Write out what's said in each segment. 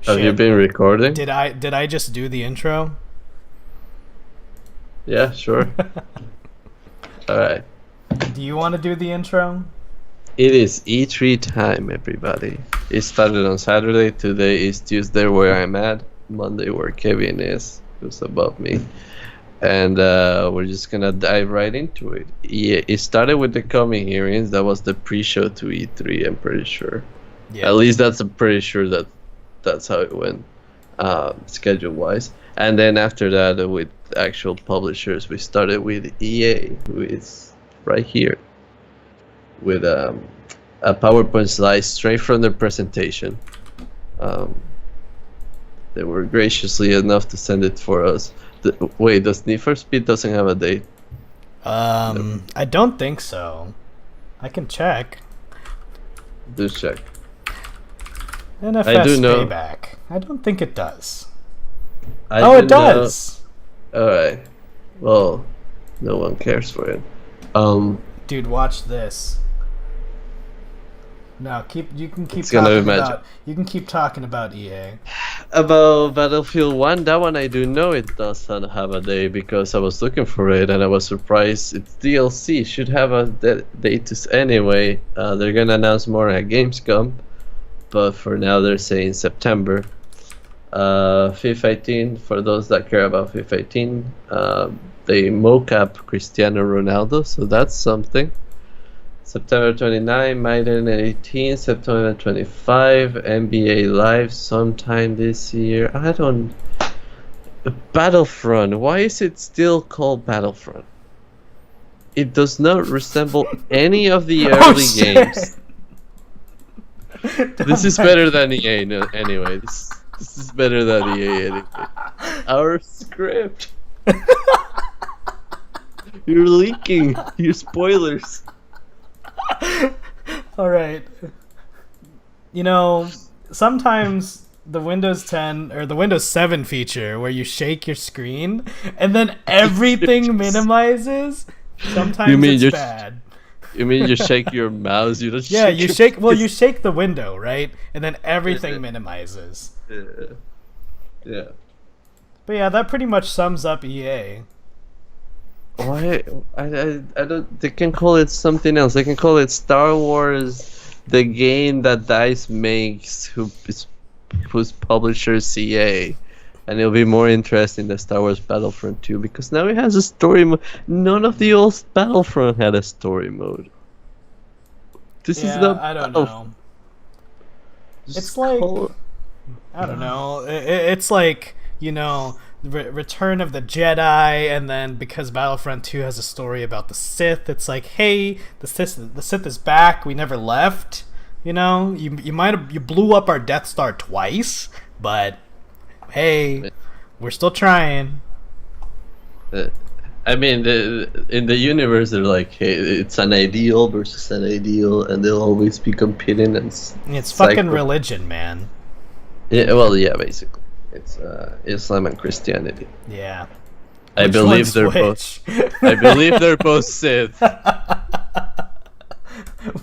Have you Shit. been recording? Did I just do the intro? Yeah, sure. All right. Do you want to do the intro? It is E3 time, everybody. It started on Saturday. Today is Tuesday, where I'm at. Monday, where Kevin is, who's above me. And we're just gonna dive right into it. Yeah, it started with the coming hearings. That was the pre-show to E3. I'm pretty sure. At Yeah. least I'm pretty sure that's how it went, schedule-wise. And then after that, with actual publishers, we started with EA, who is right here, with a PowerPoint slide straight from the presentation. Um, they were graciously enough to send it for us. Wait, does Need for Speed doesn't have a date? No, I don't think so. I can check. do check. I do NFS know. Payback. I don't think it does. I Oh, do it does. All right. Well, no one cares for it. Dude, watch this. No, you can keep It's gonna be talking magic. about you can keep talking about EA. About Battlefield 1, that one I do know it doesn't have a day because I was looking for it and I was surprised. It's DLC, should have a date anyway. They're gonna announce more at Gamescom, but for now they're saying September. FIFA 18, for those that care about FIFA 18, they mocap Cristiano Ronaldo, so that's something. September 29, Madden 18, September 25, NBA Live sometime this year. I don't. Battlefront. Why is it still called Battlefront? It does not resemble any of the Oh early shit! games. This is better than EA, no, anyway. This is better than EA anyway. Our script. You're leaking. Your spoilers. All right. You know, sometimes the Windows 10 or the Windows 7 feature where you shake your screen and then everything minimizes, sometimes You mean it's you- bad. You mean you shake your mouse? You don't Yeah, shake you your shake. Well, face? you shake the window, right, and then everything minimizes. Yeah. Yeah. But yeah, that pretty much sums up EA. Why? I don't. They can call it something else. They can call it Star Wars, the game that Dice makes, whose publisher is CA, and it'll be more interesting than Star Wars Battlefront 2 because now it has a story mode. None of the old Battlefront had a story mode. This is Yeah, not. I don't Battlefront. know. Just It's like call- I don't know. It's like Return of the Jedi, and then because Battlefront 2 has a story about the Sith, it's like, hey, the Sith is back. We never left. You blew up our Death Star twice, but hey, we're still trying. I mean, in the universe, they're like, hey, it's an ideal versus an ideal, and they'll always be competing. And It's fucking religion, man. Yeah, well, yeah, basically, it's Islam and Christianity. Yeah. I Which believe one's they're which? both. I believe they're both Sith.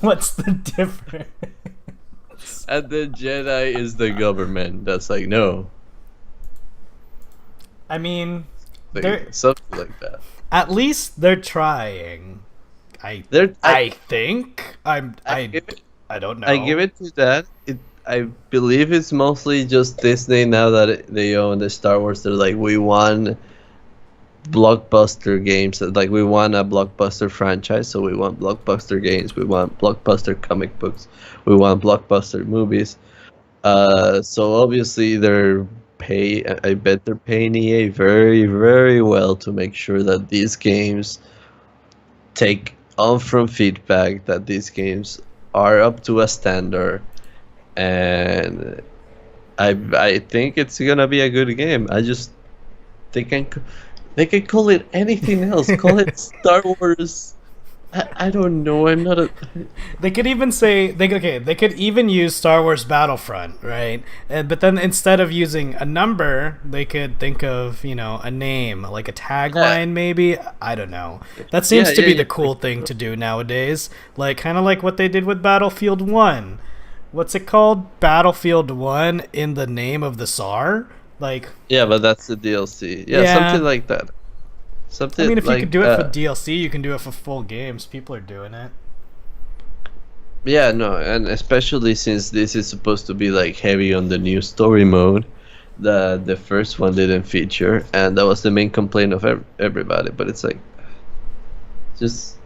What's the difference? And the Jedi is the government. That's like no, I mean, They're- something like that. at least they're trying. I They're. I think I give it, I don't know. I give it to that. I believe it's mostly just Disney now that they own the Star Wars. They're like, we want blockbuster games. Like, we want a blockbuster franchise, so we want blockbuster games. We want blockbuster comic books. We want blockbuster movies. So obviously I bet they're paying EA very, very well to make sure that these games take on from feedback, that these games are up to a standard, and I think it's gonna be a good game. They can call it anything else. Call it Star Wars. I don't know. I'm not a. They could even say they could even use Star Wars Battlefront, right? But then instead of using a number, they could think of a name, like a tagline, maybe. I don't know. That seems to be the cool thing to do nowadays. Like kind of like what they did with Battlefield 1. what's it called? Battlefield 1 in the name of the Tsar? Like, Yeah, but that's the DLC. Yeah, yeah. something like that. I Something mean, if you could like do it for DLC, you can do it for full games. People are doing it. yeah, no, and especially since this is supposed to be like heavy on the new story mode, the first one didn't feature, and that was the main complaint of everybody. But it's like just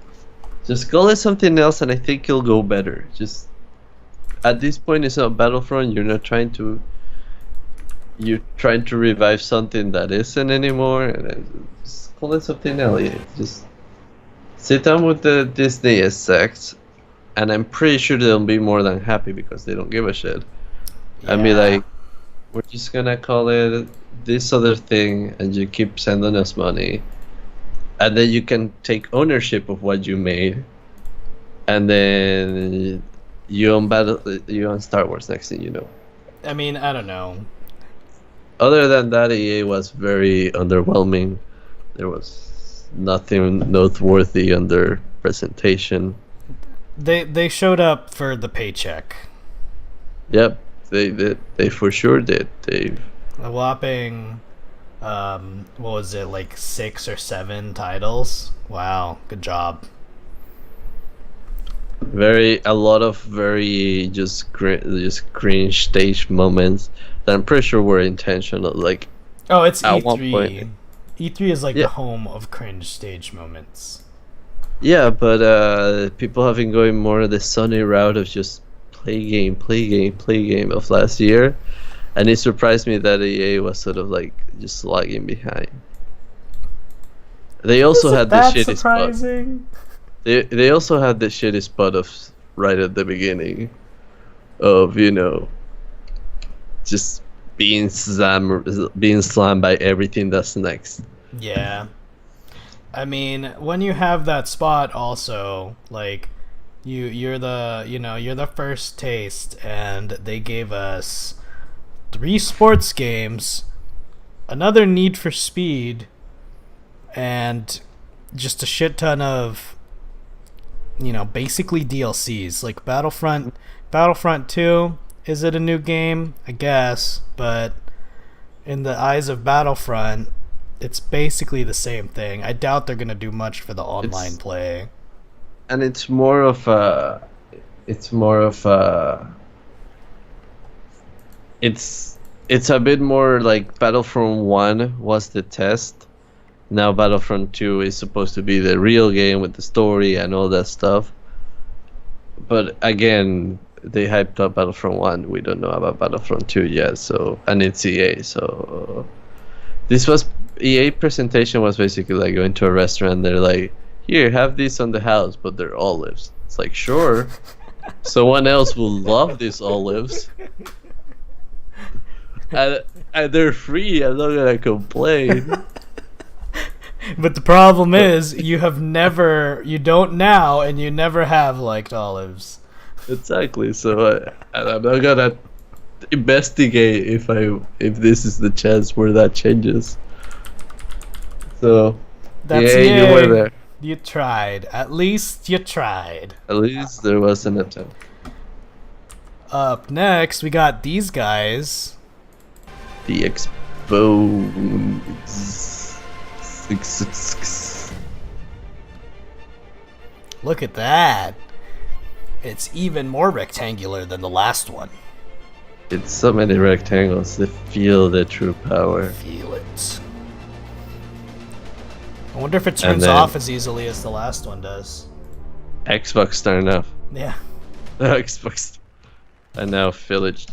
just call it something else, and I think it'll go better. Just at this point, it's not Battlefront. You're trying to revive something that isn't anymore, and just call it something else. Yeah, just sit down with the Disney execs, and I'm pretty sure they'll be more than happy because they don't give a shit. And be Yeah. like, we're just gonna call it this other thing, and you keep sending us money, and then you can take ownership of what you made, and then you own Star Wars next thing you know. I mean, I don't know. Other than that, EA was very underwhelming. There was nothing noteworthy on their presentation. They showed up for the paycheck. Yep, they did. They for sure did. They A whopping, what was it, like 6 or 7 titles? Wow, good job. a lot of very just cringe stage moments that I'm pretty sure were intentional. Like Oh, it's at one E3. point, E3 is like yeah, the home of cringe stage moments. yeah, but people have been going more the sunny route of just play game, play game, play game of last year, and it surprised me that EA was sort of like just lagging behind. They also Is it had the that shitty spot. surprising? They also had the shitty spot of right at the beginning of just being slammed by everything that's next. Yeah. I mean, when you have that spot also, like you're the first taste, and they gave us 3 sports games, another Need for Speed, and just a shit ton of basically DLCs. Like Battlefront 2, is it a new game? I guess, but in the eyes of Battlefront, it's basically the same thing. I doubt they're gonna do much for the online It's play. and it's more of a it's a bit more like Battlefront 1 was the test. Now Battlefront 2 is supposed to be the real game with the story and all that stuff. But again, they hyped up Battlefront 1. We don't know about Battlefront 2 yet, so and it's EA, so this was EA presentation was basically like going to a restaurant, they're like, "Here, have these on the house, but they're olives." It's like, "Sure. Someone else will love these olives." And, and they're free. I'm not gonna complain. But the problem But is, you don't now, and you never have liked olives. exactly. So and I'm not gonna investigate if this is the chance where that changes. So That's yeah, you were yay. there. You tried. At least you tried. At least there was an attempt. Up next, we got these guys. The expose. Look at that. It's even more rectangular than the last one. It's so many rectangles that feel the true power. Feel it. I wonder if it And turns then off as easily as the last one does. Xbox turned off. Yeah. Xbox. And now Village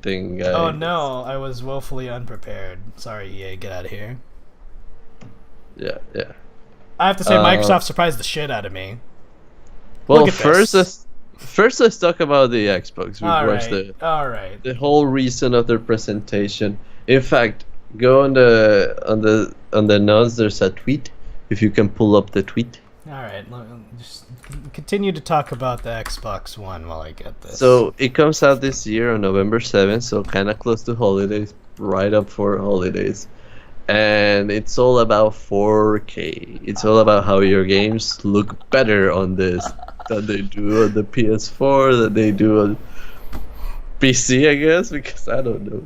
thing guy. Oh no, I was woefully unprepared. Sorry, EA, get out of here. Yeah, yeah. I have to say, Microsoft surprised the shit out of me. Well, Look at first this. let's talk about the Xbox. We watched Alright. the whole reason of their presentation. In fact, go on the notes. There's a tweet. If you can pull up the tweet. Alright, just continue to talk about the Xbox One while I get this. So it comes out this year on November 7th, so kind of close to holidays, right up for holidays. And it's all about 4K. It's all about how your games look better on this than they do on the PS4, than they do PC, I guess, because I don't know.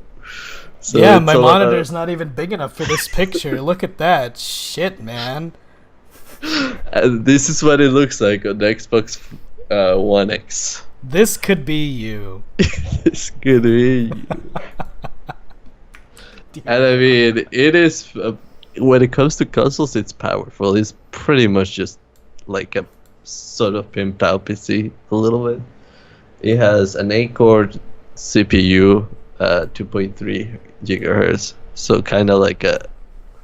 So Yeah, it's my a lot monitor's not even big enough for this picture. Look at that. Shit, man. and this is what it looks like on the Xbox One X. This could be you. This could be. And I mean, it is when it comes to consoles, it's powerful. It's pretty much just like a sort of pimped out PC a little bit. It has an 8-core CPU, 2.3 gigahertz, so kind of like a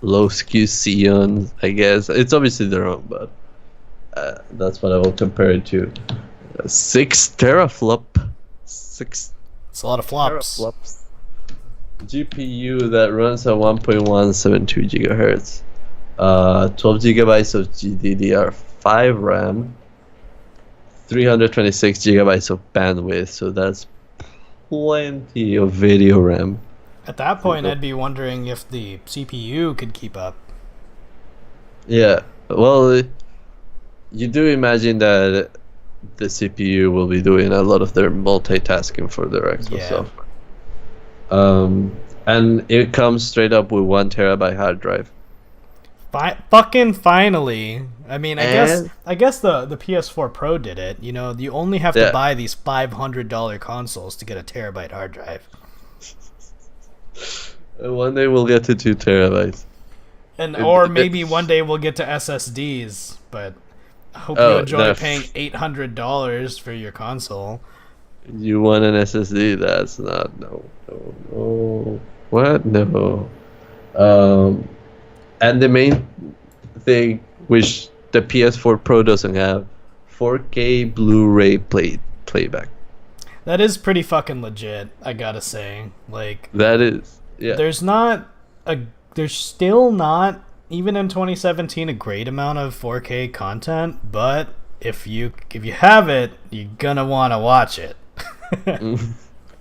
low skew Xeon, I guess. It's obviously their own, but that's what I will compare it to. 6 teraflop, 6 It's a lot of flops. teraflops. GPU that runs at 1.172 gigahertz, 12 gigabytes of GDDR5 RAM, 326 gigabytes of bandwidth, so that's plenty of video RAM. At that point, I'd be wondering if the CPU could keep up. Yeah, well, you do imagine that the CPU will be doing a lot of their multitasking for their Xbox Yeah. software. And it comes straight up with 1 terabyte hard drive. Fucking finally. I mean, And- I guess the PS4 Pro did it. You know, you only have to Yeah. buy these $500 consoles to get a terabyte hard drive. And one day we'll get to 2 terabytes. And It- or it- maybe one day we'll get to SSDs, but I hope Oh, you enjoy no. paying $800 for your console. You want an SSD? That's not no. What? No. And the main thing which the PS4 Pro doesn't have, 4K Blu-ray playback. That is pretty fucking legit, I gotta say. Like, That is, yeah. there's still not, even in 2017, a great amount of 4K content, but if you have it, you're gonna want to watch it.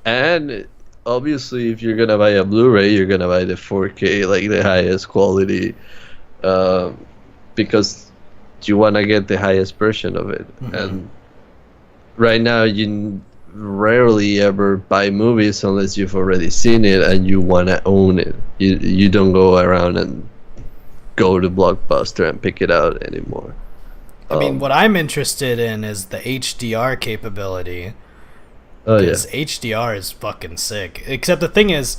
And obviously, if you're gonna buy a Blu-ray, you're gonna buy the 4K, like the highest quality, because you wanna get the highest version of it. Mhm. And right now, you rarely ever buy movies unless you've already seen it and you wanna own it. You don't go around and go to Blockbuster and pick it out anymore. I mean, what I'm interested in is the HDR capability. Oh yeah. Because HDR is fucking sick. Except the thing is,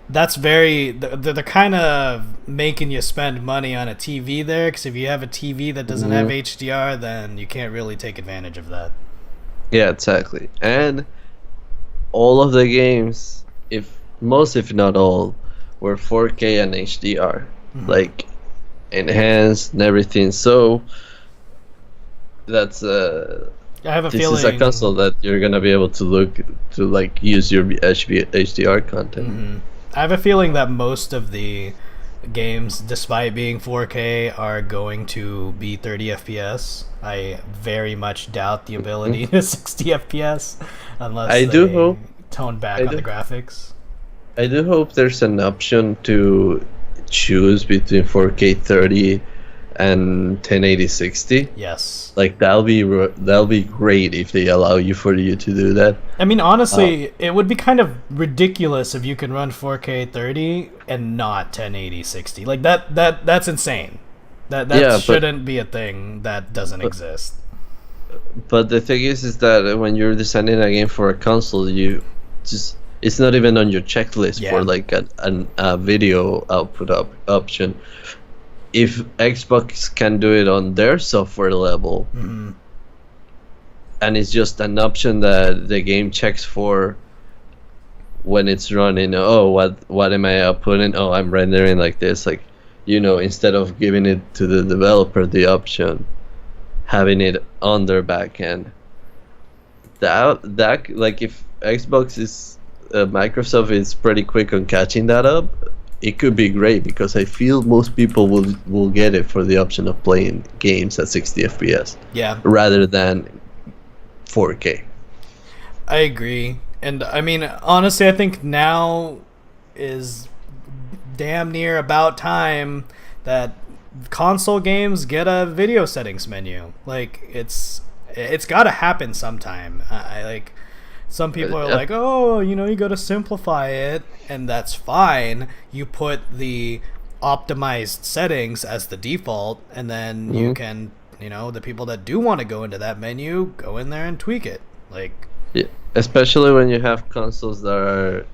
that's they're kind of making you spend money on a TV there, because if you have a TV that doesn't have HDR, then you can't really take advantage of that. Yeah, exactly. And all of the games, if not all, were 4K and HDR, like enhanced and everything. So that's I have a this feeling is a console that you're gonna be able to like use your HDR content. I have a feeling that most of the games, despite being 4K, are going to be 30 FPS. I very much doubt the ability to 60 FPS unless I they do hope- tone back I on do- the graphics. I do hope there's an option to choose between 4K 30 and 1080 60. Yes. Like that'll be great if they allow you to do that. I mean, honestly, it would be kind of ridiculous if you could run 4K 30 and not 1080 60. Like that's insane. That Yeah, but- shouldn't be a thing that doesn't exist. But the thing is that when you're designing a game for a console, it's not even on your checklist Yeah. for like a video output option. If Xbox can do it on their software level, Mhm. and it's just an option that the game checks for when it's running. Oh, what am I outputting? Oh, I'm rendering like this. Like, instead of giving it to the developer the option, having it on their back end. That like if Xbox is Microsoft is pretty quick on catching that up, it could be great, because I feel most people will get it for the option of playing games at 60 FPS Yeah. rather than 4K. I agree. And I mean, honestly, I think now is damn near about time that console games get a video settings menu. Like, it's got to happen sometime. I like some people are Yeah. like, oh, you got to simplify it, and that's fine. You put the optimized settings as the default, and then you Mhm. can, the people that do want to go into that menu, go in there and tweak it. Like, Yeah. Especially when you have consoles that are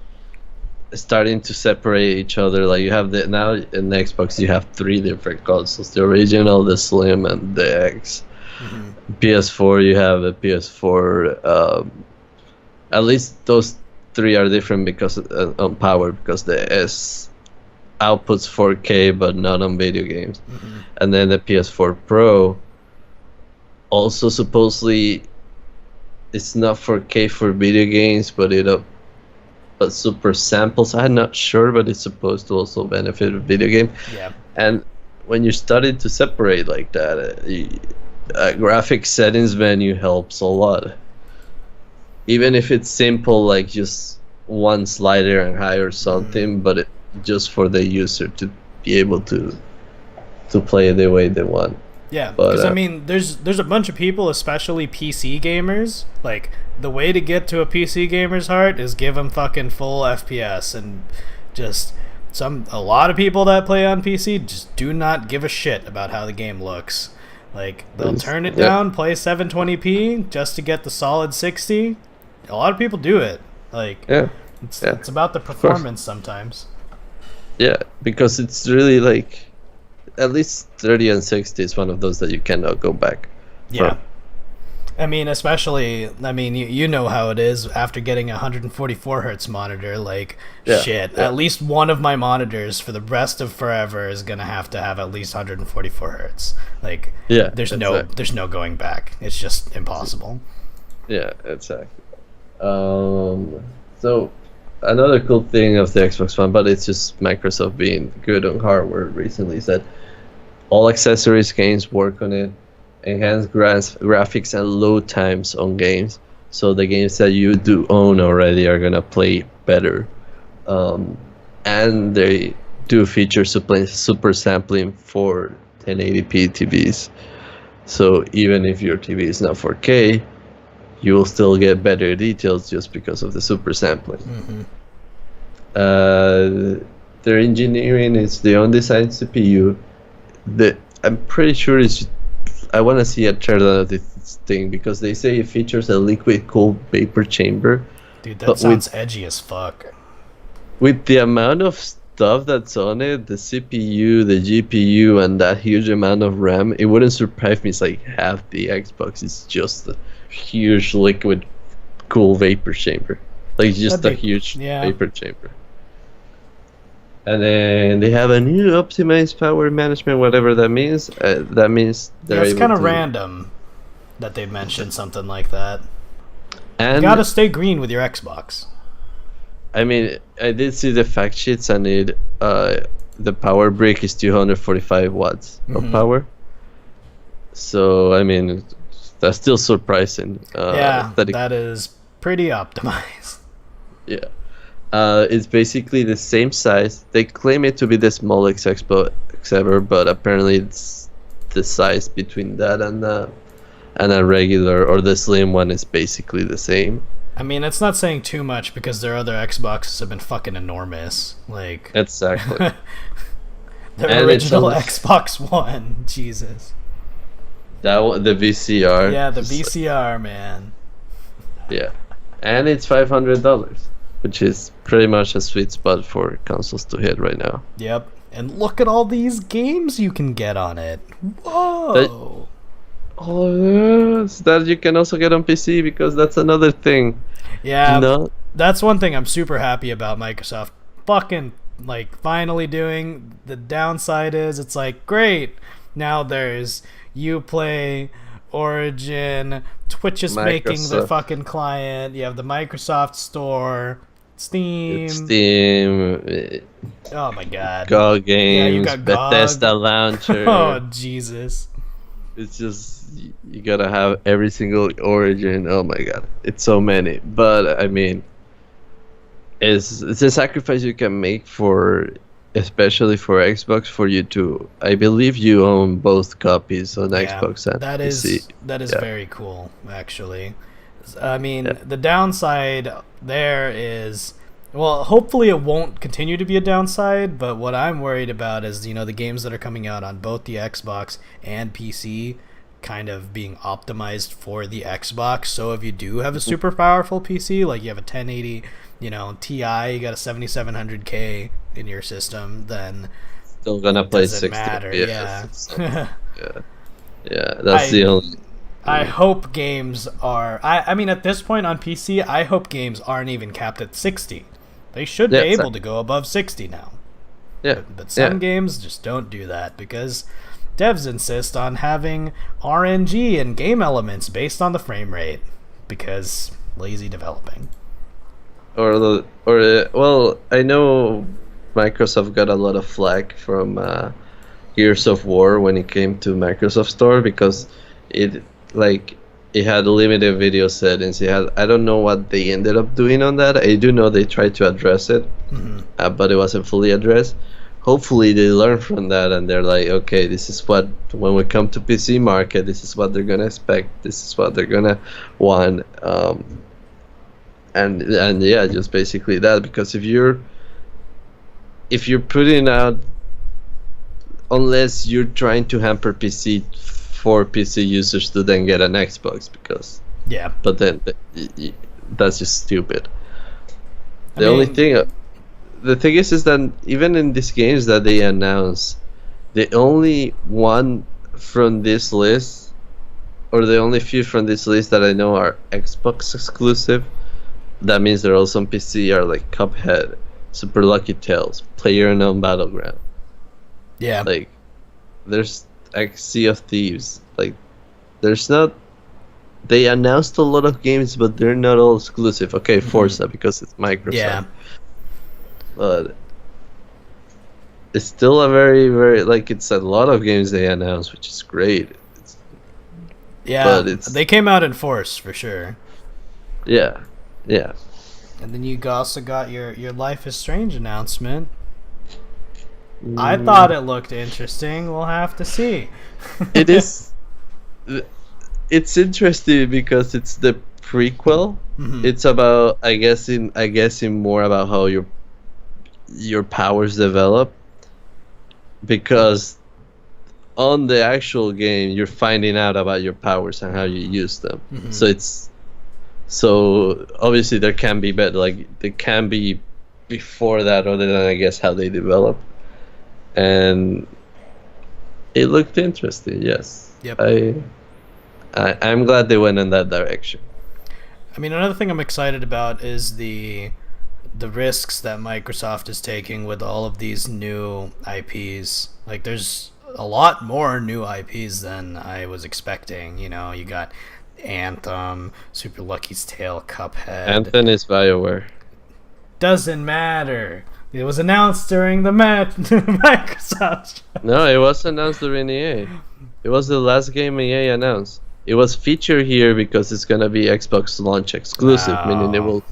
starting to separate each other. Like you have now in Xbox, you have three different consoles: the original, the Slim, and the X. mm-hmm. PS4, you have a PS4. At least those three are different because on power, because the S outputs 4K but not on video games. Mm-hmm. And then the PS4 Pro also supposedly it's not 4K for video games, but but super samples. I'm not sure, but it's supposed to also benefit a video game. Yeah. And when you started to separate like that, graphic settings menu helps a lot. Even if it's simple, like just one slider and higher something, but just for the user to be able to play it the way they want. Yeah, But because I mean, there's a bunch of people, especially PC gamers. Like, the way to get to a PC gamer's heart is give them fucking full FPS, and just a lot of people that play on PC just do not give a shit about how the game looks. Like, they'll turn it down, play 720p just to get the solid 60. A lot of people do it. Like, it's about the performance sometimes. Yeah, because it's really like at least 30 and 60 is one of those that you cannot go back Yeah. from. I mean, especially, you know how it is after getting a 144 hertz monitor. Like, at least one of my monitors for the rest of forever is gonna have to have at least 144 hertz. Like, there's no going back. It's just impossible. Yeah, exactly. So another cool thing of the Xbox One, but it's just Microsoft being good on hardware recently, is that all accessories games work on it, enhanced graphics and load times on games. So the games that you do own already are gonna play better. And they do feature super sampling for 1080p TVs. So even if your TV is not 4K, you will still get better details just because of the super sampling. Their engineering is their own design CPU. I'm pretty sure I want to see a trailer of this thing because they say it features a liquid cooled vapor chamber. Dude, that sounds edgy as fuck. With the amount of stuff that's on it, the CPU, the GPU, and that huge amount of RAM, it wouldn't surprise me. It's like half the Xbox is just a huge liquid cool vapor chamber. Like just a huge vapor chamber. And then they have a new optimized power management, whatever that means. That means they're it's kind of random that they mentioned something like that. And you gotta stay green with your Xbox. I mean, I did see the fact sheets, and the power brick is 245 watts of power. So I mean, that's still surprising. That is pretty optimized. Yeah. It's basically the same size. They claim it to be the smallest Xbox ever, but apparently it's the size between that and a regular or the slim one is basically the same. I mean, it's not saying too much because their other Xboxes have been fucking enormous. Like, exactly. the original Xbox One, Jesus. The VCR. Yeah, the VCR, man. Yeah, and it's $500. Which is pretty much a sweet spot for consoles to hit right now. Yep. And look at all these games you can get on it. Whoa. That you can also get on PC because that's another thing. Yeah. That's one thing I'm super happy about Microsoft fucking finally doing. The downside is it's like, great. Now there's Uplay, Origin, Twitch is making the fucking client. You have the Microsoft Store. Steam. Oh my god. GOG games. You got Bethesda launcher. Oh Jesus. It's just you gotta have every single Origin. Oh my god, it's so many. But I mean, it's a sacrifice you can make especially for Xbox, for you to. I believe you own both copies on Xbox and that PC. That is very cool, actually. I mean, Yeah. the downside there is, well, hopefully it won't continue to be a downside, but what I'm worried about is, the games that are coming out on both the Xbox and PC kind of being optimized for the Xbox. So if you do have a super powerful PC, like you have a 1080, Ti, you got a 7700K in your system, then Still gonna it play doesn't 60 matter. FPS. Yeah. Yeah, yeah, that's I the only. I hope games are. I mean, at this point on PC, I hope games aren't even capped at 60. They should be Yeah, able to go above 60 now. yeah, But yeah. some games just don't do that because devs insist on having RNG and game elements based on the frame rate because lazy developing. Well, I know Microsoft got a lot of flack from Gears of War when it came to Microsoft Store because it like it had limited video settings. It had I don't know what they ended up doing on that. I do know they tried to address it, but it wasn't fully addressed. Hopefully they learn from that and they're like, okay, this is what when we come to PC market, this is what they're gonna expect. This is what they're gonna want. And yeah, just basically that because if you're putting out unless you're trying to hamper PC for PC users to then get an Xbox because Yeah. but then that's just stupid. I The thing is that even in these games that they announce, the only one from this list or the only few from this list that I know are Xbox exclusive. That means they're also on PC are like Cuphead, Super Lucky Tales, PlayerUnknown Battleground. Yeah. Like, there's like Sea of Thieves. Like, there's not. They announced a lot of games, but they're not all exclusive. Okay, Forza because it's Microsoft. Yeah. But it's still a very, very like it's a lot of games they announced, which is great. Yeah. But it's They came out in force for sure. yeah, yeah. And then you also got your Life is Strange announcement. I thought it looked interesting. We'll have to see. It is. It's interesting because it's the prequel. It's about I guess in more about how your powers develop. Because on the actual game, you're finding out about your powers and how you use them. So obviously there can be better, like there can be before that, other than I guess how they develop. And it looked interesting. Yes. Yep. I'm glad they went in that direction. I mean, another thing I'm excited about is the risks that Microsoft is taking with all of these new IPs. Like, there's a lot more new IPs than I was expecting. You got Anthem, Super Lucky's Tale, Cuphead. Anthem is BioWare. Doesn't matter. It was announced during the Microsoft. No, it was announced during EA. It was the last game EA announced. It was featured here because it's gonna be Xbox launch exclusive, meaning it will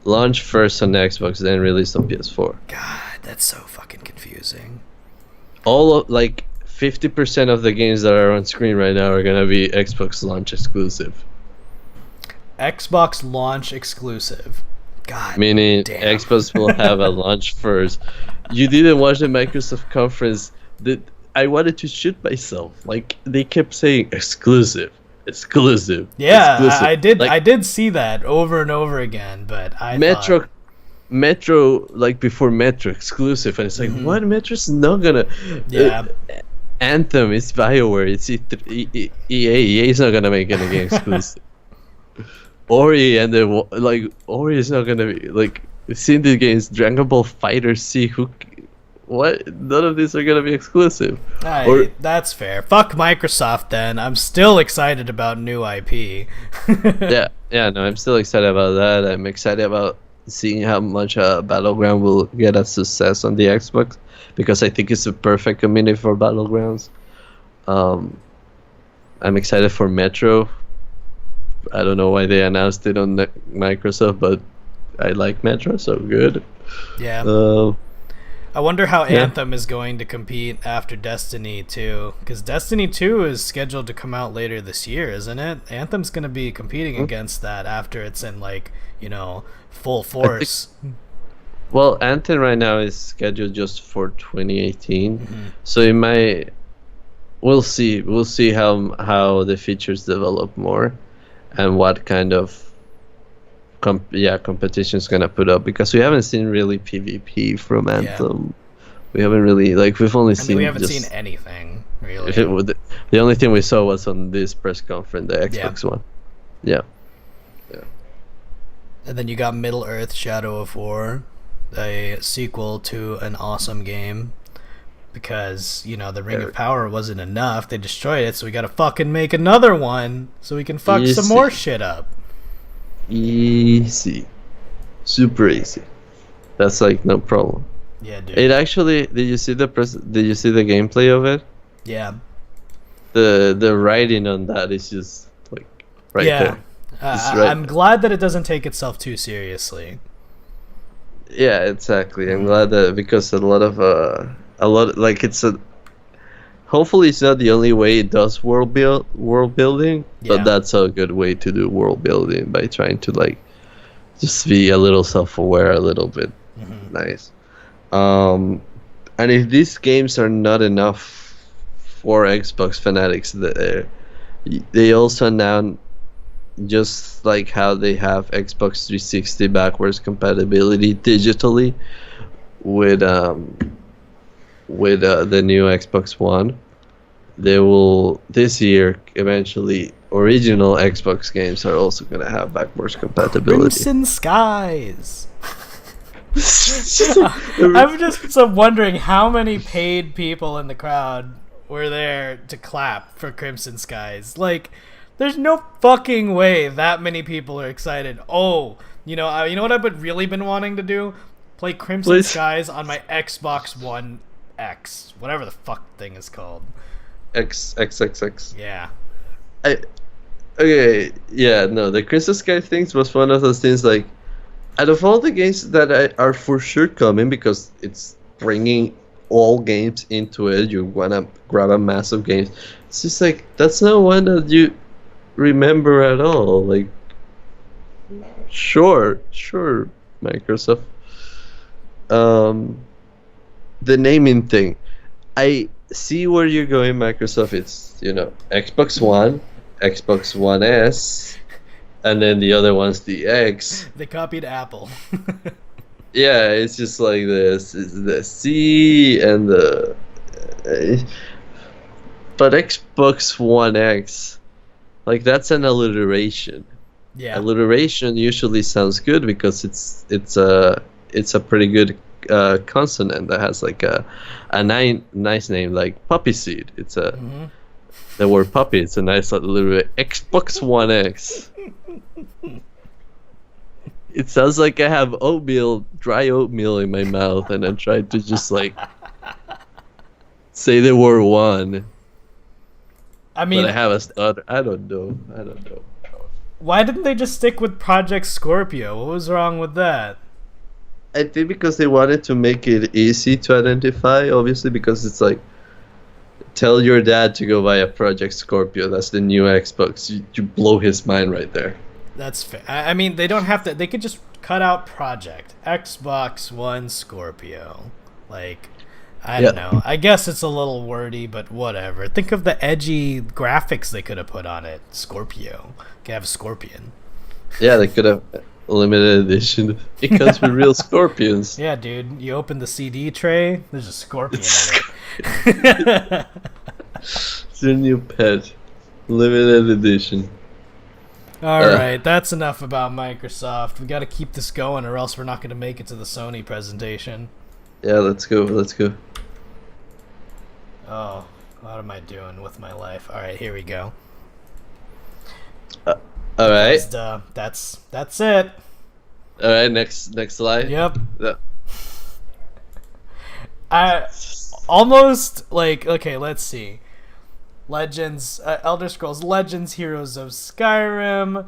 launch first on Xbox, then release on PS4. God, that's so fucking confusing. All of 50% of the games that are on screen right now are gonna be Xbox launch exclusive. Xbox launch exclusive. God, meaning damn. Xbox will have a launch first. You didn't watch the Microsoft conference. That I wanted to shoot myself. Like they kept saying exclusive. Yeah, exclusive. I did. I did see that over and over again, but I Metro, like before Metro exclusive, and it's like what? Metro's not gonna. Yeah. Anthem is BioWare. It's EA. EA is not gonna make any game exclusive. Ori and then Ori is not gonna be like seeing the games Dragon Ball Fighter C. What? None of these are gonna be exclusive. That's fair. Fuck Microsoft then. I'm still excited about new IP. yeah. No, I'm still excited about that. I'm excited about seeing how much Battleground will get a success on the Xbox because I think it's a perfect community for Battlegrounds. I'm excited for Metro. I don't know why they announced it on Microsoft, but I like Metro, so good. Yeah. I wonder how Yeah. Anthem is going to compete after Destiny 2, because Destiny 2 is scheduled to come out later this year, isn't it? Anthem's going to be competing Hmm? against that after it's in, like, full I think. force. Well, Anthem right now is scheduled just for 2018, Hmm. so it might. We'll see. We'll see how the features develop more, and what kind of competition is gonna put up, because we haven't seen really PvP from Yeah. Anthem. We haven't really, like, we've only I mean, we seen haven't seen just anything, if it really. would, the only thing we saw was on this press conference, the Yeah. Xbox One. Yeah. Yeah. And then you got Middle Earth Shadow of War, a sequel to an awesome game. Because, the Ring of Power wasn't enough. They destroyed it, so we gotta fucking make another one so we can fuck some more Easy. shit up. Easy. Super easy. That's like no problem. Yeah, dude. It actually, did you see the gameplay of it? Yeah. The writing on that is just like right Yeah. there. Just right I'm there. glad that it doesn't take itself too seriously. Yeah, exactly. I'm glad that, because a lot, like, it's a hopefully it's not the only way it does world building, but Yeah. that's a good way to do world building, by trying to, like, just be a little self-aware, a little bit. Hmm. Nice. Um, and if these games are not enough for Xbox fanatics, they also now, just like how they have Xbox 360 backwards compatibility digitally with the new Xbox One, they will this year eventually, original Xbox games are also gonna have backwards compatibility. Crimson Skies. I'm just so wondering how many paid people in the crowd were there to clap for Crimson Skies. Like, there's no fucking way that many people are excited. Oh, you know what I've really been wanting to do? Play Crimson Please. Skies on my Xbox One X, whatever the fuck thing is called. XXXX. Yeah. I Okay, yeah, no, the Crimson Sky things was one of those things, like, out of all the games that are for sure coming, because it's bringing all games into it, you wanna grab a massive game. It's just like, that's not one that you remember at all. Like, sure, Microsoft. Um, the naming thing, I see where you're going, Microsoft. It's, Xbox One, Xbox One S, and then the other one's the X. They copied Apple. Yeah, it's just like this. It's the C and the. But Xbox One X, like, that's an alliteration. Yeah. Alliteration usually sounds good, because it's a pretty good consonant that has, like, a nice name, like Puppy Seed. It's a Hmm. The word puppy. It's a nice little Xbox One X. It sounds like I have dry oatmeal in my mouth, and I'm trying to just, like, say the word one, I mean, but I have a stutter. I don't know. why didn't they just stick with Project Scorpio? What was wrong with that? I think because they wanted to make it easy to identify, obviously, because it's like, tell your dad to go buy a Project Scorpio. That's the new Xbox. You blow his mind right there. That's fair. I mean, they don't have to. They could just cut out Project Xbox One Scorpio. Like, I don't know. I guess it's a little wordy, but whatever. Think of the edgy graphics they could have put on it. Scorpio. Could have a scorpion. Yeah, they could have limited edition. It comes with real scorpions. Yeah, dude. You open the CD tray. There's a scorpion It's, in it. it's your new pet. Limited edition. All right, that's enough about Microsoft. We got to keep this going, or else we're not going to make it to the Sony presentation. Yeah, let's go. Oh, what am I doing with my life? All right, here we go. All right. Bethesda. That's it. All right, next slide. Yep. Yeah. I almost like, okay, let's see. Legends, Elder Scrolls Legends, Heroes of Skyrim,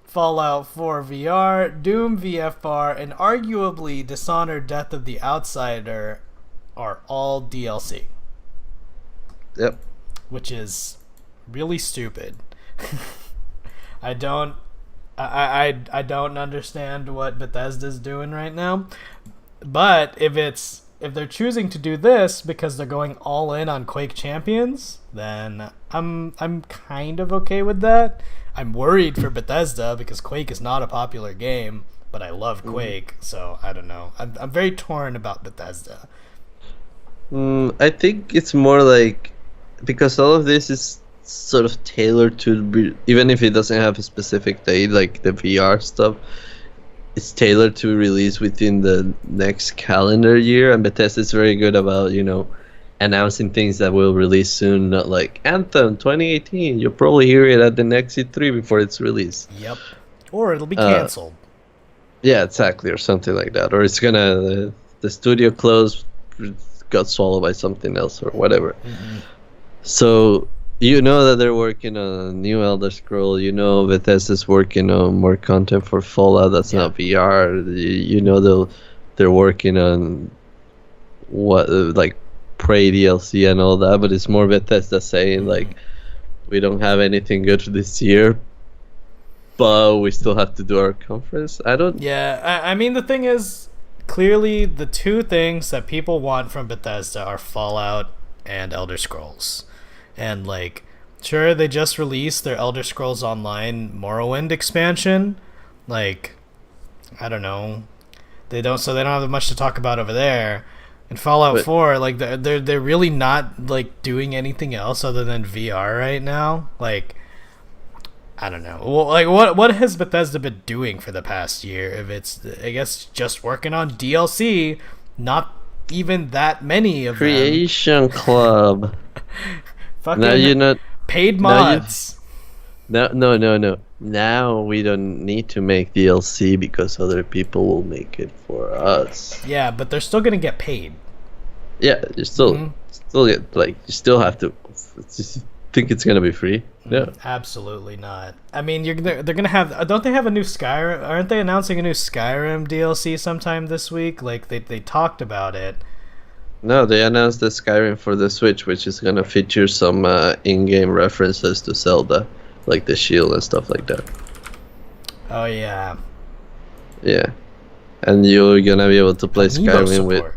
Fallout 4 VR, Doom VFR, and arguably Dishonored Death of the Outsider are all DLC, Yep. which is really stupid. I don't I don't understand what Bethesda's doing right now. But if they're choosing to do this because they're going all in on Quake Champions, then I'm kind of okay with that. I'm worried for Bethesda because Quake is not a popular game, but I love Quake, so I don't know. I'm very torn about Bethesda. I think it's more like because all of this is sort of tailored to be, even if it doesn't have a specific date, like the VR stuff, it's tailored to release within the next calendar year. And Bethesda is very good about, announcing things that will release soon, not like Anthem 2018. You'll probably hear it at the next E3 before it's released. Yep. Or it'll be canceled. Yeah, exactly, or something like that. Or it's gonna, the studio closed, got swallowed by something else, or whatever. So you know that they're working on a new Elder Scroll. You know Bethesda's working on more content for Fallout that's not VR. You know they're working on what like Prey DLC and all that. But it's more Bethesda saying like, we don't have anything good for this year, but we still have to do our conference. I don't. Yeah, I mean the thing is, clearly the two things that people want from Bethesda are Fallout and Elder Scrolls. And like, sure, they just released their Elder Scrolls Online Morrowind expansion. Like, I don't know, they don't have much to talk about over there. And Fallout 4, like they're really not like doing anything else other than VR right now. Like, I don't know. Well, like what has Bethesda been doing for the past year? If it's, I guess, just working on DLC, not even that many of Creation them. Club. Fucking now you're not paid mods. No. Now we don't need to make DLC because other people will make it for us. Yeah, but they're still gonna get paid. Yeah, you still get, like, you still have to. Just think it's gonna be free? No, absolutely not. I mean, they're gonna have. Don't they have a new Skyrim? Aren't they announcing a new Skyrim DLC sometime this week? Like they talked about it. No, they announced the Skyrim for the Switch, which is gonna feature some in-game references to Zelda, like the shield and stuff like that. Oh yeah. Yeah, and you're gonna be able to play Amiibo Skyrim support. with.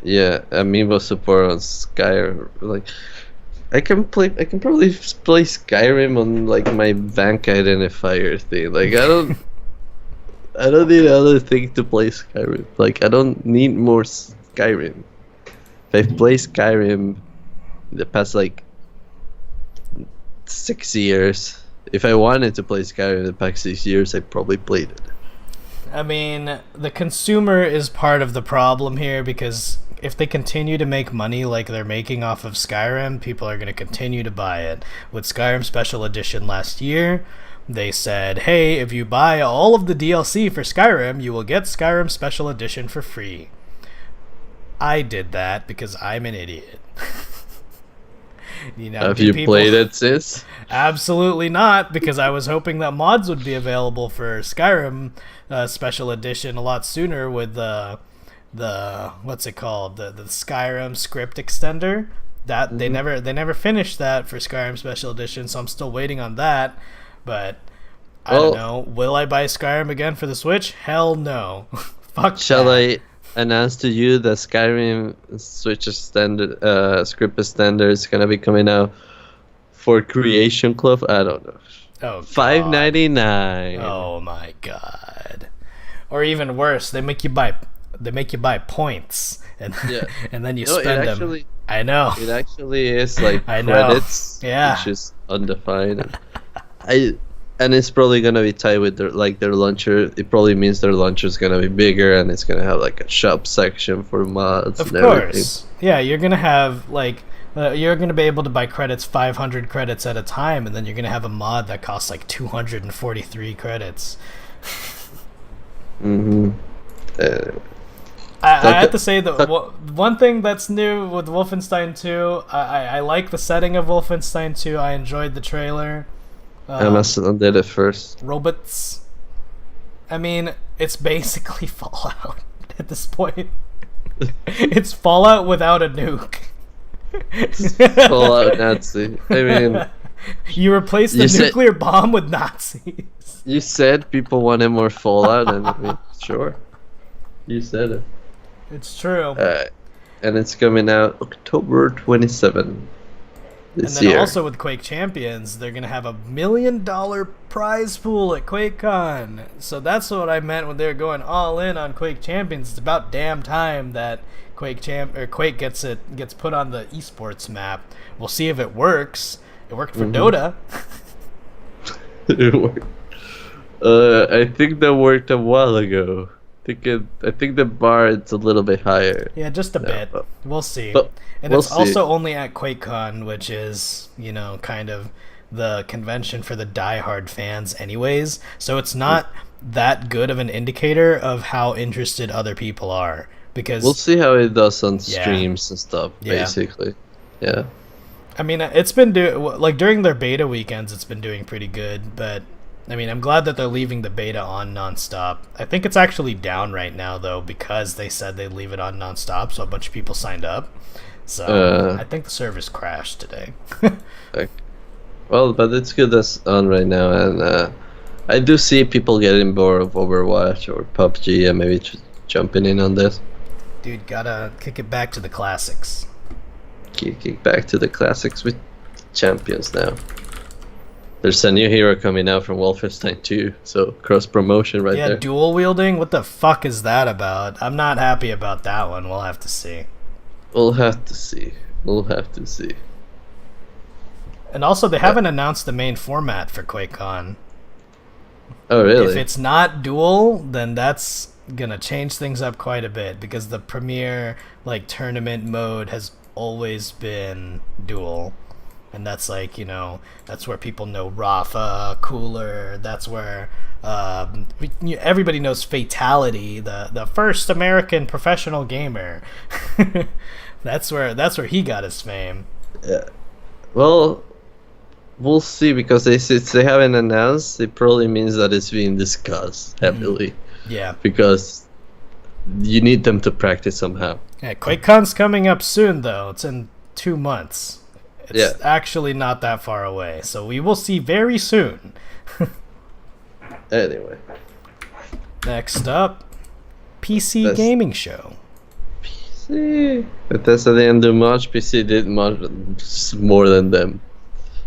Yeah, Amiibo support on Skyrim. Like, I can probably play Skyrim on like my bank identifier thing. Like, I don't need another thing to play Skyrim. Like, I don't need more Skyrim. If I play Skyrim in the past like 6 years, if I wanted to play Skyrim in the past 6 years, I probably played it. I mean, the consumer is part of the problem here, because if they continue to make money like they're making off of Skyrim, people are going to continue to buy it. With Skyrim Special Edition last year, they said, hey, if you buy all of the DLC for Skyrim, you will get Skyrim Special Edition for free. I did that because I'm an idiot. Have you played it since? Absolutely not, because I was hoping that mods would be available for Skyrim Special Edition a lot sooner with the what's it called, the Skyrim script extender. That they never finished that for Skyrim Special Edition, so I'm still waiting on that. But I don't know. Will I buy Skyrim again for the Switch? Hell no. Fuck. Shall I announce to you that Skyrim Switch standard script extender is gonna be coming out for Creation Club? I don't know. Oh, $5.99. Oh my god. Or even worse, they make you buy points, and and then you spend them. I know. It actually is like credits, which is undefined. And it's probably gonna be tied with their launcher. It probably means their launcher is gonna be bigger, and it's gonna have like a shop section for mods. Of course, yeah. You're gonna have like you're gonna be able to buy credits, 500 credits at a time, and then you're gonna have a mod that costs like 243 credits. I have to say that one thing that's new with Wolfenstein 2, I like the setting of Wolfenstein 2. I enjoyed the trailer. Amazon did it first. Robots. I mean, it's basically Fallout at this point. It's Fallout without a nuke. Fallout Nazi. I mean, You replace the you said nuclear bomb with Nazis. you said people wanted more Fallout, and I mean, sure, you said it. It's true. And it's coming out October 27 And this then year. also with Quake Champions, they're gonna have $1 million prize pool at QuakeCon. So that's what I meant when they were going all in on Quake Champions. It's about damn time that Quake gets put on the esports map. We'll see if it works. It worked for Dota. It worked. I think that worked a while ago. I think the bar is a little bit higher. Yeah, just a bit. We'll see. But And we'll it's see. also only at QuakeCon, which is, kind of the convention for the diehard fans anyways. So it's not that good of an indicator of how interested other people are. Because We'll see how it does on Yeah. streams and stuff, Yeah. basically. Yeah. I mean, it's been like during their beta weekends, it's been doing pretty good. But I mean, I'm glad that they're leaving the beta on nonstop. I think it's actually down right now though because they said they'd leave it on nonstop, so a bunch of people signed up. So I think the servers crashed today. Like, well, but it's good that's on right now, and I do see people getting bored of Overwatch or PUBG and maybe jumping in on this. Dude, gotta kick it back to the classics. Kick back to the classics with champions now. There's a new hero coming out from Wolfenstein 2, so cross promotion right Yeah, there. dual wielding? What the fuck is that about? I'm not happy about that one. We'll have to see. We'll have to see. We'll have to see. And also, they haven't announced the main format for QuakeCon. Oh, really? If it's not dual, then that's gonna change things up quite a bit because the premier tournament mode has always been dual. And that's that's where people know Rafa, Cooler. That's where everybody knows Fatality, the first American professional gamer. That's where he got his fame. Yeah. Well, we'll see because since they haven't announced, it probably means that it's being discussed heavily. Yeah. Because you need them to practice somehow. Yeah, QuakeCon's coming up soon though. It's in 2 months. It's actually not that far away, so we will see very soon. Anyway. Next up, PC That's- gaming show. PC. Bethesda didn't do much. PC did much more than them.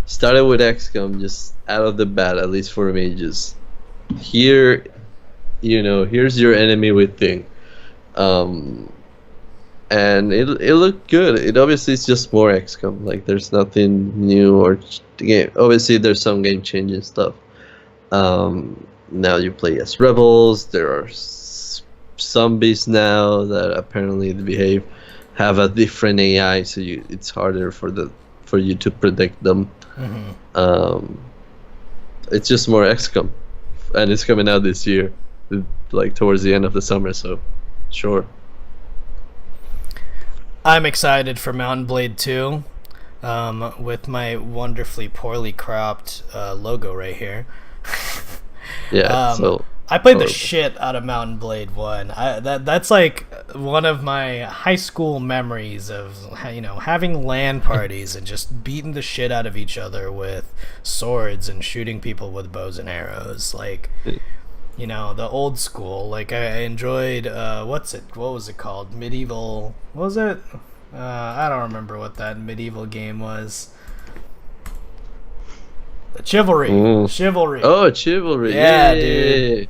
Started with XCOM, just out of the bat, at least for me. Just here's your enemy with thing. And it looked good. It obviously is just more XCOM. Like there's nothing new or game. Obviously there's some game changing stuff. Now you play as rebels. There are zombies now that apparently have a different AI, so it's harder for you to predict them. It's just more XCOM, and it's coming out this year, towards the end of the summer. So, sure. I'm excited for Mountain Blade 2, with my wonderfully poorly cropped logo right here. Yeah. So I played the horrible. shit out of Mountain Blade 1. That's like one of my high school memories of having LAN parties and just beating the shit out of each other with swords and shooting people with bows and arrows. The old school. I enjoyed what was it called? Medieval. What was it? I don't remember what that medieval game was. Chivalry. Ooh. Chivalry. Oh, Chivalry. Yeah, Yeah, dude.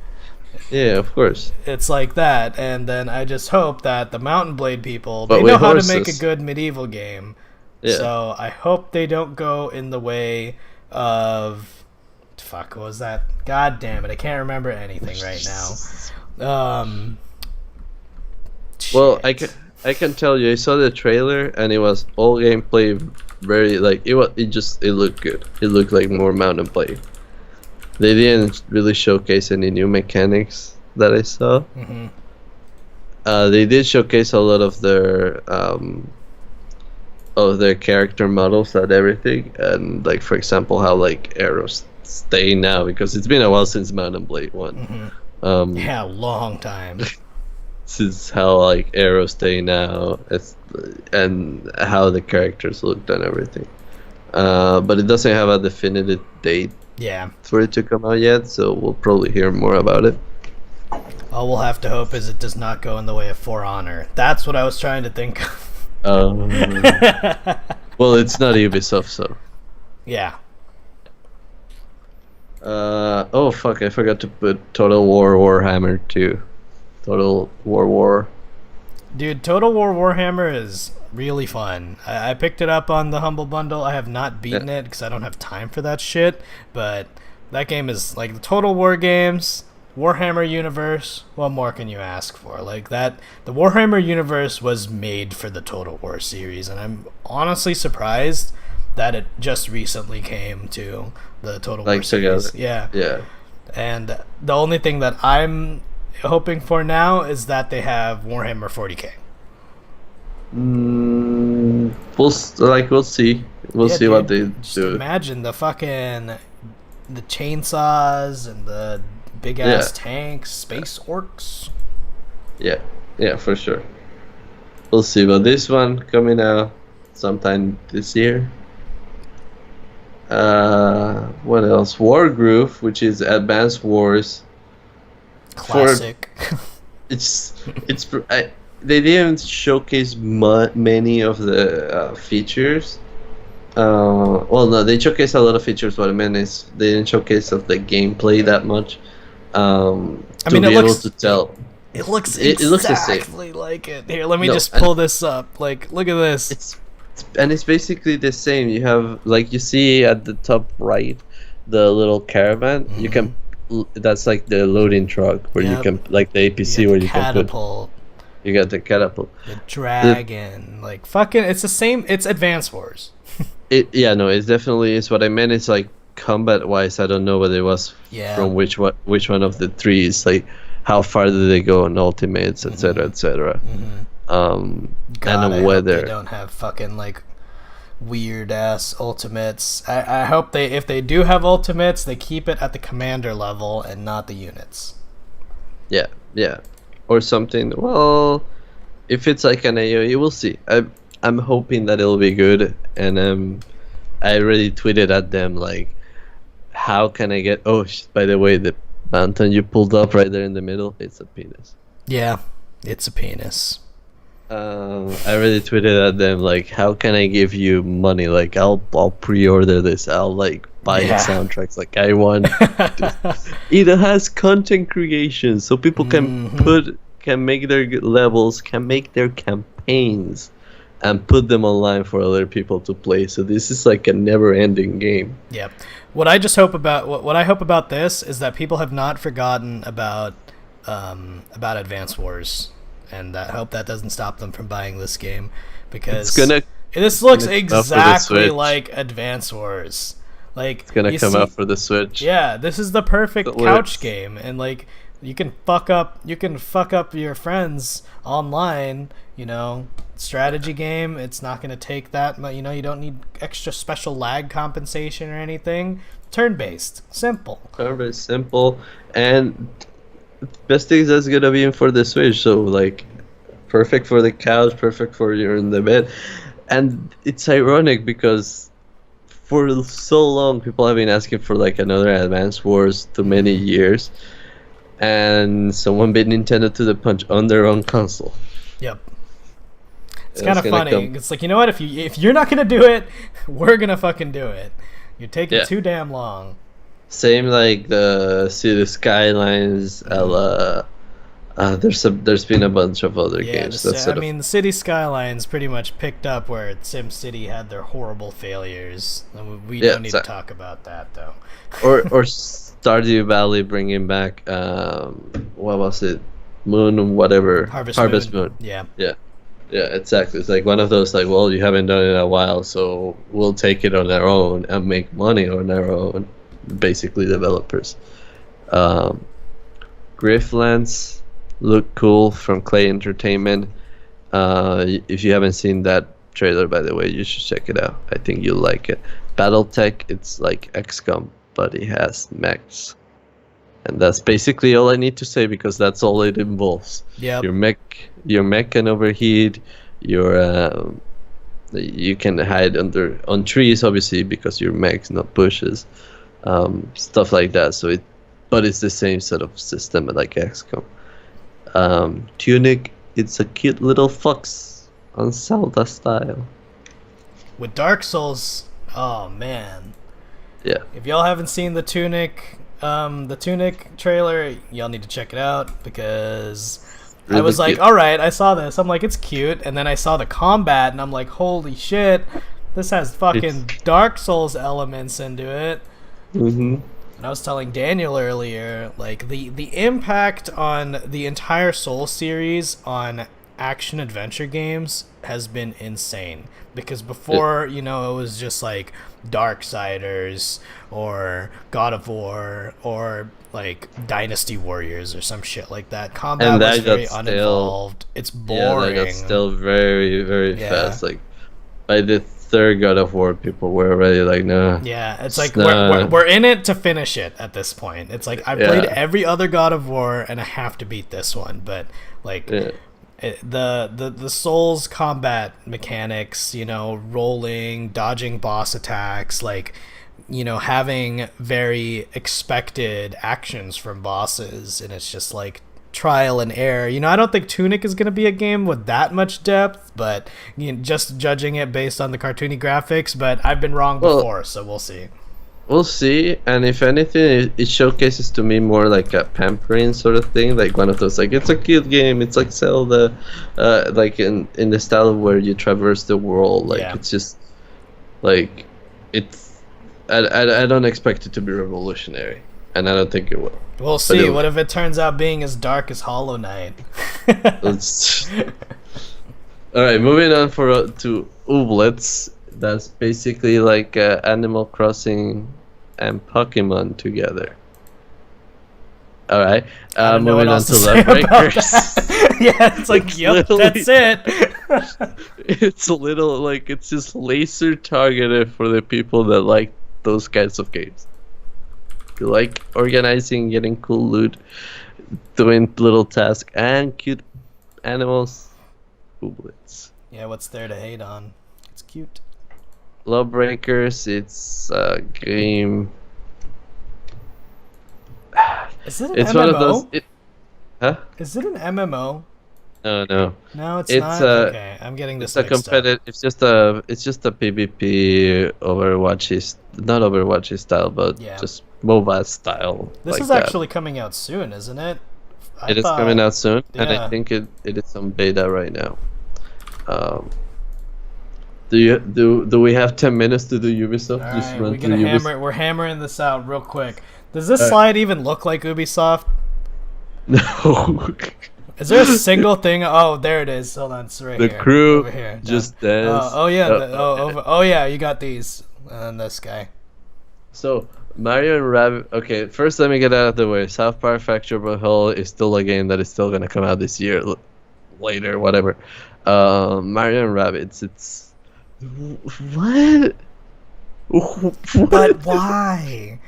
Yeah, of course. It's like that, and then I just hope that the Mountain Blade people, But they with know how to make a horses. good medieval game. Yeah. So I hope they don't go in the way of fuck, what was that? God damn it, I can't remember anything right now. Well, Shit. I can tell you, I saw the trailer and it was all gameplay very it looked good. It looked like more Mountain Blade. They didn't really showcase any new mechanics that I saw. Mhm. They did showcase a lot of their character models and everything, and for example how arrows stay now because it's been a while since Mountain Blade 1. Mhm. Um, Yeah, long time. since how like arrows stay now, and how the characters looked and everything. But it doesn't have a definitive date Yeah. for it to come out yet, so we'll probably hear more about it. All we'll have to hope is it does not go in the way of For Honor. That's what I was trying to think of. Um, well, it's not Ubisoft, so. Yeah. Oh fuck! I forgot to put Total War Warhammer 2. Total War. Dude, Total War Warhammer is really fun. I picked it up on the Humble Bundle. I have not beaten it because I don't have time for that shit. But that game is like the Total War games, Warhammer universe. What more can you ask for? Like that, the Warhammer universe was made for the Total War series, and I'm honestly surprised that it just recently came to the Total War series. Together. Yeah. And the only thing that I'm hoping for now is that they have Warhammer 40k. We'll see. We'll see, dude, what they just do. Imagine the chainsaws and the big ass tanks, space orcs. Yeah, for sure. We'll see. But this one coming out sometime this year. What else? Wargroove, which is Advanced Wars. Classic. They didn't showcase many of the features. Well, no, they showcased a lot of features. What I meant is they didn't showcase of the gameplay that much. I mean, it looks, able to tell. It looks exactly like it. Here, let me just pull this up. Like, look at this. It's basically the same. You have, like, you see at the top right, the little caravan. Mm-hmm. You can. That's like the loading truck where you can, like the APC where you catapult. Can put. You got the catapult. The dragon, like fucking. It's the same. It's Advance Wars. It's definitely is. What I meant is like combat wise. I don't know whether it was from which one of the three is like. How far did they go on ultimates, etc., etc. And whether they don't have fucking like weird ass ultimates. I hope if they do have ultimates, they keep it at the commander level and not the units. Yeah, or something. Well, if it's like an AoE, we'll see. I'm hoping that it'll be good, and I already tweeted at them like, how can I get? Oh, by the way, the mountain you pulled up right there in the middle, it's a penis. Yeah, it's a penis. I already tweeted at them like, how can I give you money? Like, I'll pre-order this. I'll like buy soundtracks. Like, I want this. It has content creation, so people can make their levels, can make their campaigns, and put them online for other people to play. So this is like a never-ending game. Yep. What I hope about this is that people have not forgotten about Advance Wars, and I hope that doesn't stop them from buying this game, because this looks exactly like Advance Wars. Like, it's gonna come out for the Switch. Yeah, this is the perfect couch game, and like you can fuck up your friends online. Strategy game. It's not going to take that much. You don't need extra special lag compensation or anything. Turn-based, simple. Turn-based, simple, and best thing is that's gonna be in for the Switch. So like, perfect for the couch, perfect for you're in the bed, and it's ironic because for so long people have been asking for like another Advance Wars too many years, and someone beat Nintendo to the punch on their own console. Yep. It's kind of funny. It's like, you know what? If you're not gonna do it, we're gonna fucking do it. You're taking too damn long. Same like the City Skylines. There's been a bunch of other games. The City Skylines pretty much picked up where SimCity had their horrible failures. We don't need to talk about that though. or Stardew Valley bringing back what was it? Harvest Moon. Yeah, exactly. It's like one of those like, well, you haven't done it in a while, so we'll take it on our own and make money on our own. Basically, developers. Griftlands look cool from Clay Entertainment. If you haven't seen that trailer, by the way, you should check it out. I think you'll like it. BattleTech, it's like XCOM, but it has mechs. And that's basically all I need to say because that's all it involves. Yep. Your mech can overheat. You can hide on trees, obviously, because your mech's not bushes, stuff like that. But it's the same sort of system like XCOM. Tunic, it's a cute little fox on Zelda style. With Dark Souls, oh man. Yeah. If y'all haven't seen the Tunic trailer, y'all need to check it out because Really I was like, cute. all right, I saw this. I'm like, it's cute, and then I saw the combat, and I'm like, holy shit, this has fucking Dark Souls elements into it. Mm-hmm. And I was telling Daniel earlier, like the impact on the entire Souls series on action adventure games has been insane. Because before, it was just like Darksiders or God of War or like Dynasty Warriors or some shit like that. Combat And that was very got uninvolved. It's boring. Yeah, that got still very, very Yeah. fast. Like by the third God of War, people were already like, no. Yeah, it's like Nah. we're in it to finish it at this point. It's like I've Yeah. played every other God of War and I have to beat this one, but like Yeah. the Souls combat mechanics, rolling, dodging boss attacks, like having very expected actions from bosses, and it's just like trial and error. I don't think Tunic is going to be a game with that much depth, but just judging it based on the cartoony graphics, but I've been wrong before, so we'll see. We'll see, and if anything, it showcases to me more like a pampering sort of thing, like one of those, like, it's a cute game, it's like Zelda, like in the style where you traverse the world, like, It's just, like, I don't expect it to be revolutionary, and I don't think it will. We'll see. What if it turns out being as dark as Hollow Knight? Alright, moving on to Ooblets. That's basically like Animal Crossing and Pokemon together. Alright, moving on to Lawbreakers. Yeah, it's like, yep, that's it. It's a little like it's just laser targeted for the people that like those kinds of games. You like organizing, getting cool loot, doing little tasks, and cute animals. Ooblets. Yeah, what's there to hate on? It's cute. Lawbreakers, it's a game. Is it an It's MMO? one of those. Huh? Is it an MMO? No. No, it's not. Okay, I'm getting this. It's a competitive. It's just a PvP Overwatch not Overwatch style, but just MOBA style. This like is that. Actually coming out soon, isn't it? It is coming out soon, and Yeah. I think it is on beta right now. Do we have 10 minutes to do Ubisoft? All Just right, run we're through gonna Ubisoft. we're hammering this out real quick. Does this slide even look like Ubisoft? No. Is there a single thing? Oh, there it is. Hold on, it's right The here. crew over here. just dance. Oh yeah, you got these. And this guy. So Mario and Rabbit. Okay, first let me get out of the way. South Park Factory Hall is still a game that is still gonna come out this year, later, whatever. Mario and Rabbids. It's what? But why?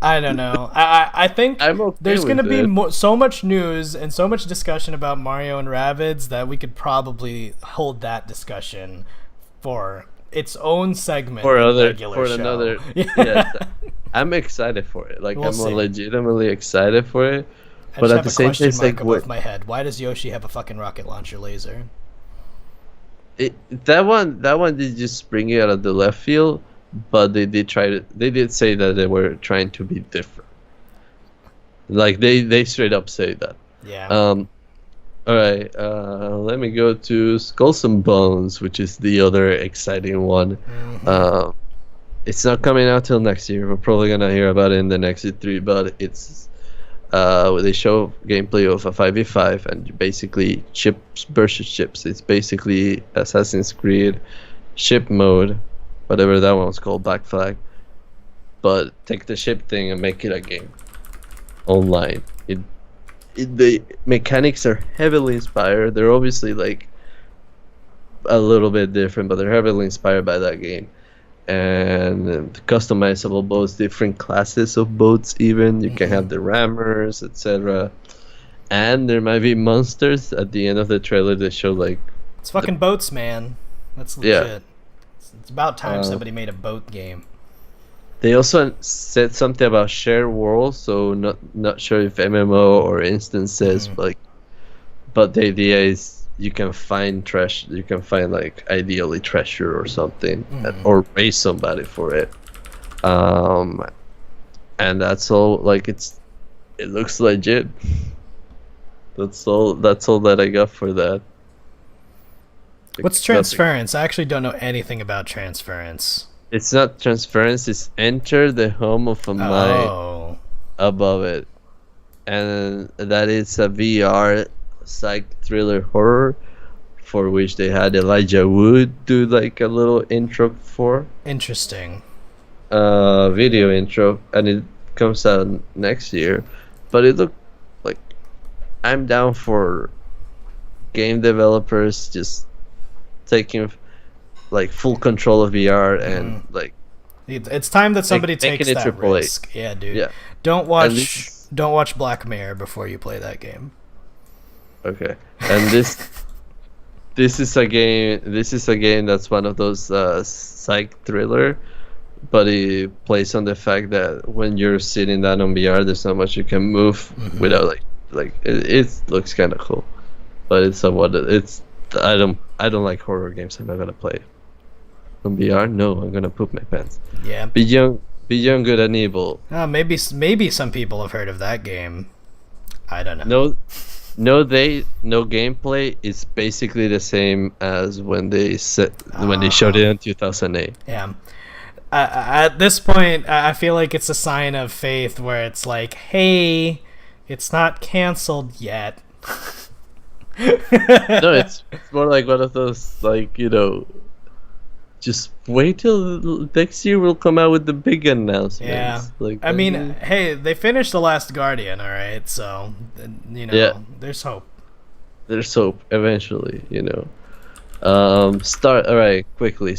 I don't know. I think I'm okay there's with going to be it. so much news and so much discussion about Mario and Rabbids that we could probably hold that discussion for its own segment For in a other, regular for show. another. Yeah, I'm excited for it. Like We'll I'm see. legitimately excited for it. I But just at have the a same time, question it's mark like above what? my head. Why does Yoshi have a fucking rocket launcher laser? That one did just bring it out of the left field, but they did say that they were trying to be different. Like they straight up say that. Yeah. All right. Let me go to Skulls and Bones, which is the other exciting one. Mhm. It's not coming out till next year. We're probably gonna hear about it in the next E3, but it's they show gameplay of a 5v5 and basically ships versus ships. It's basically Assassin's Creed ship mode, whatever that one's called, Black Flag. But take the ship thing and make it a game online. The mechanics are heavily inspired. They're obviously like a little bit different, but they're heavily inspired by that game. and customizable boats, different classes of boats. Even you can Mm-hmm. have the rammers, etc. And there might be monsters at the end of the trailer. They show like It's fucking boats, man. That's yeah. legit. It's about time Uh, somebody made a boat game. they also said something about shared worlds, so not sure if MMO or instances, Mm-hmm. but the idea is you can find treasure. You can find like ideally treasure or something, Mm-hmm. or raise somebody for it. Um, and that's all. Like it looks legit. That's all. That's all that I got for that. Like, What's nothing. transference? I actually don't know anything about transference. It's not transference. It's enter the home of a my Oh. above it, and that is a VR psych thriller horror for which they had Elijah Wood do like a little intro for Interesting. video intro, and it comes out next year. But it looked like I'm down for game developers just taking like full control of VR and like It's time that somebody making takes it that triple A. risk. Yeah, dude. Yeah, Don't and watch don't watch Black Mirror before you play that game. okay, and this is a game. This is a game that's one of those psych thriller, but it plays on the fact that when you're sitting down on VR, there's not much you can move without it looks kind of cool, but it's somewhat it's I don't like horror games. I'm not gonna play it on VR. No, I'm gonna poop my pants. Yeah. Beyond Good and Evil. Maybe some people have heard of that game. I don't know. No, no gameplay is basically the same as when they showed it in 2008. Yeah. At this point, I feel like it's a sign of faith where it's like, hey, it's not canceled yet. No, it's more like one of those like just wait till next year we'll come out with the big announcements. Yeah. Like I mean, hey, they finished The Last Guardian, all right? So, Yeah. there's hope. there's hope eventually. All right, quickly.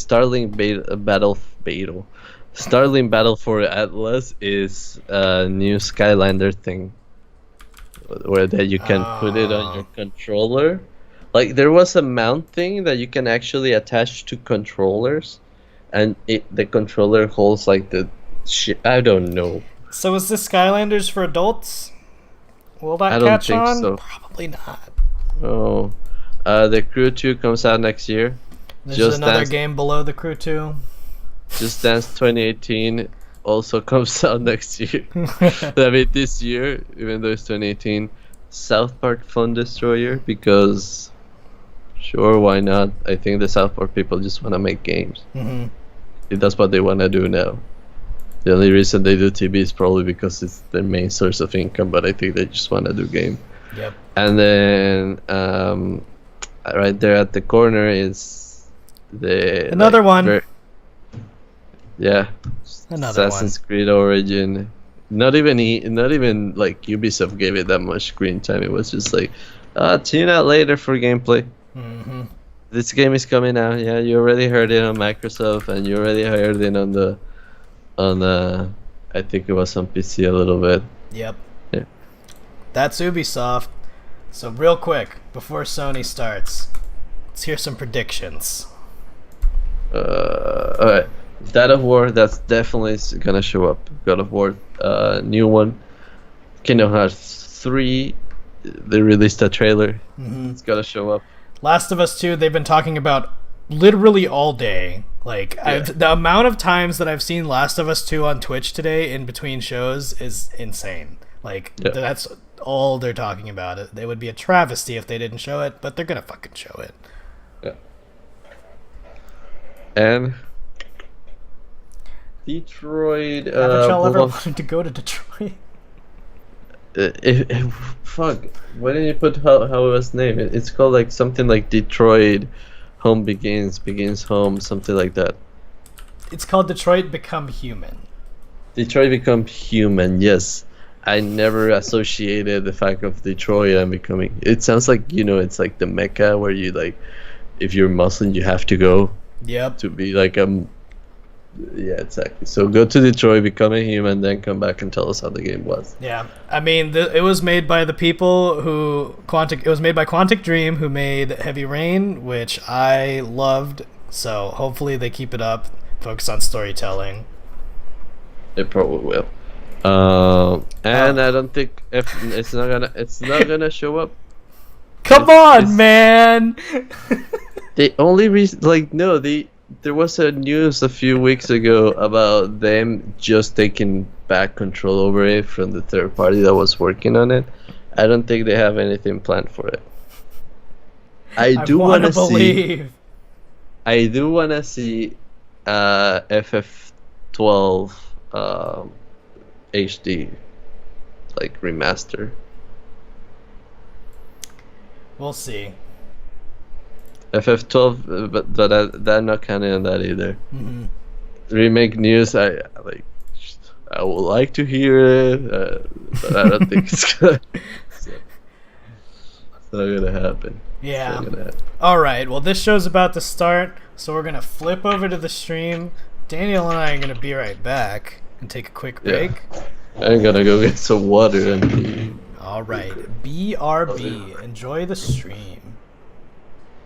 Starlink Battle for Atlas is a new Skylander thing, where that you can put it on your controller. Like there was a mount thing that you can actually attach to controllers, and the controller holds like the shit. I don't know. So is this Skylanders for adults? Will that I don't catch think on? so. Probably not. Oh, the Crew 2 comes out next year. There's Just another Dance, game below the Crew 2. Just Dance 2018 also comes out next year. I mean, this year, even though it's 2018. South Park Fun Destroyer, because sure, why not? I think the South Park people just want to make games. Mm-hmm. That's what they want to do now. The only reason they do TV is probably because it's their main source of income, but I think they just want to do game. Yep. And then right there at the corner is Another one. Yeah, Another Assassin's Creed Origin. Not even like Ubisoft gave it that much screen time. It was just like, tune out later for gameplay. Mm-hmm. This game is coming out. Yeah, you already heard it on Microsoft, and you already heard it on I think it was on PC a little bit. Yep. Yeah. That's Ubisoft. So real quick, before Sony starts, let's hear some predictions. All right. God of War, that's definitely gonna show up. God of War, new one. Kingdom Hearts 3, they released a trailer. Mm-hmm. It's gotta show up. Last of Us 2, they've been talking about literally all day. Like, Yeah. the amount of times that I've seen Last of Us 2 on Twitch today in between shows is insane. Like, Yeah. that's all they're talking about. It would be a travesty if they didn't show it, but they're gonna fucking show it. Yeah. And Detroit. Haven't y'all ever Bulldog- wanted to go to Detroit? Fuck. Why didn't you put how it was named? It's called like something like Detroit. Home begins home, something like that. It's called Detroit Become Human. Detroit Become Human. Yes, I never associated the fact of Detroit and becoming. It sounds like it's like the Mecca where you like, if you're Muslim, you have to go Yep. to be like Yeah, exactly. So go to Detroit, become a human, then come back and tell us how the game was. Yeah, I mean, it was made by the people who Quantic. It was made by Quantic Dream, who made Heavy Rain, which I loved. So hopefully they keep it up. Focus on storytelling. It probably will. And I don't think if it's not gonna show up. Come on, man! The only reason, like, no, there was a news a few weeks ago about them just taking back control over it from the third party that was working on it. I don't think they have anything planned for it. I do want to see. I do want to see FF12 HD, like remaster. We'll see. FF12, but that not counting on that either. Mm-hmm. Remake news, I like. I would like to hear it, but I don't think it's gonna. It's not gonna happen. Yeah. All right. Well, this show's about to start, so we're gonna flip over to the stream. Daniel and I are gonna be right back and take a quick break. Yeah. I'm gonna go get some water and. All right. BRB. Enjoy the stream.